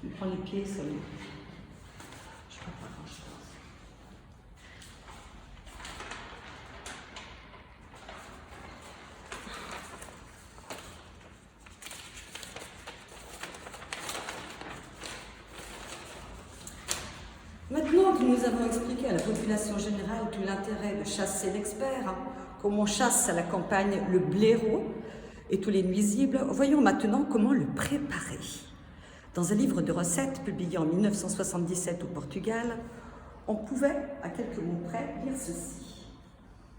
Tu prends les pieds seulement. Je ne vois pas grand-chose. Maintenant que nous avons expliqué à la population générale tout l'intérêt de chasser l'expert, comme on chasse à la campagne le blaireau et tous les nuisibles, voyons maintenant comment le préparer. Dans un livre de recettes publié en 1977 au Portugal, on pouvait, à quelques mots près, lire ceci.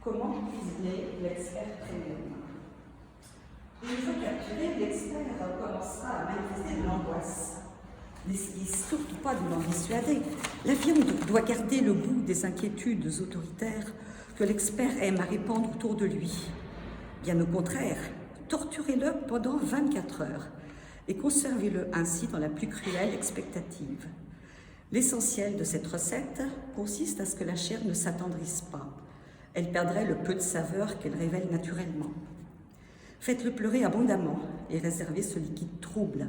Comment cuisiner l'expert premium. Une fois capturé, l'expert commencera à manifester de l'angoisse. N'essayez surtout pas de l'en dissuader. La viande doit garder le goût des inquiétudes autoritaires que l'expert aime à répandre autour de lui. Bien au contraire, torturez-le pendant 24 heures et conservez-le ainsi dans la plus cruelle expectative. L'essentiel de cette recette consiste à ce que la chair ne s'attendrisse pas. Elle perdrait le peu de saveur qu'elle révèle naturellement. Faites-le pleurer abondamment et réservez ce liquide trouble.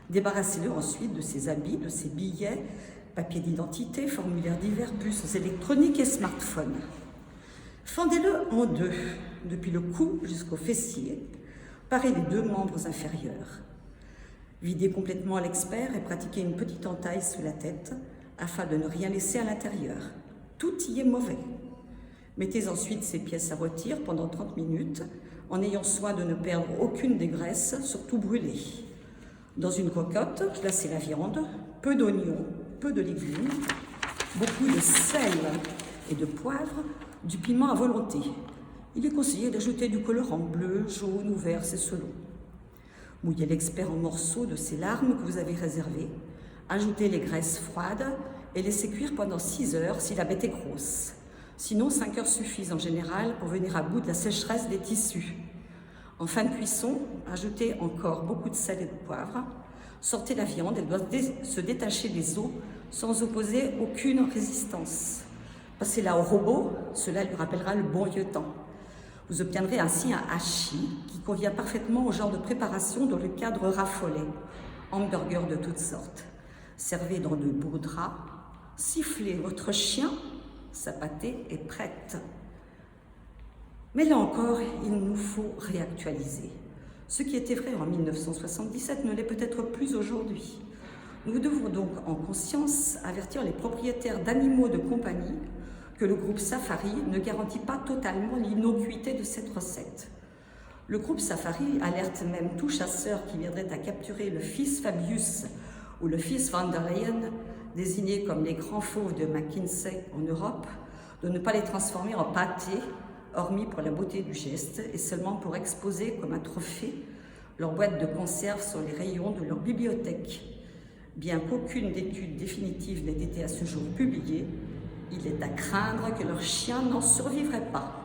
Débarrassez-le ensuite de ses habits, de ses billets, papiers d'identité, formulaires divers, puces électroniques et smartphones. Fendez-le en deux, depuis le cou jusqu'au fessier. Parez les deux membres inférieurs. Videz complètement l'expert et pratiquez une petite entaille sous la tête afin de ne rien laisser à l'intérieur. Tout y est mauvais. Mettez ensuite ces pièces à rôtir pendant 30 minutes en ayant soin de ne perdre aucune des graisses, surtout brûlées. Dans une cocotte, placez la viande, peu d'oignons, peu de légumes, beaucoup de sel et de poivre, du piment à volonté. Il est conseillé d'ajouter du colorant bleu, jaune ou vert, c'est selon. Mouillez l'expert en morceaux de ces larmes que vous avez réservées. Ajoutez les graisses froides et laissez cuire pendant 6 heures si la bête est grosse. Sinon, 5 heures suffisent en général pour venir à bout de la sécheresse des tissus. En fin de cuisson, ajoutez encore beaucoup de sel et de poivre. Sortez la viande, elle doit se détacher des os sans opposer aucune résistance. Passez-la au robot, cela lui rappellera le bon vieux temps. Vous obtiendrez ainsi un hachis qui convient parfaitement au genre de préparation dont le cadre raffolait. Hamburgers de toutes sortes. Servez dans de beaux draps. Sifflez votre chien, sa pâtée est prête. Mais là encore, il nous faut réactualiser. Ce qui était vrai en 1977 ne l'est peut-être plus aujourd'hui. Nous devons donc en conscience avertir les propriétaires d'animaux de compagnie que le groupe Safari ne garantit pas totalement l'innocuité de cette recette. Le groupe Safari alerte même tout chasseur qui viendrait à capturer le fils Fabius ou le fils Van der Leyen, désignés comme les grands fauves de McKinsey en Europe, de ne pas les transformer en pâté, hormis pour la beauté du geste et seulement pour exposer comme un trophée leur boîte de conserve sur les rayons de leur bibliothèque. Bien qu'aucune étude définitive n'ait été à ce jour publiée, il est à craindre que leurs chiens n'en survivraient pas.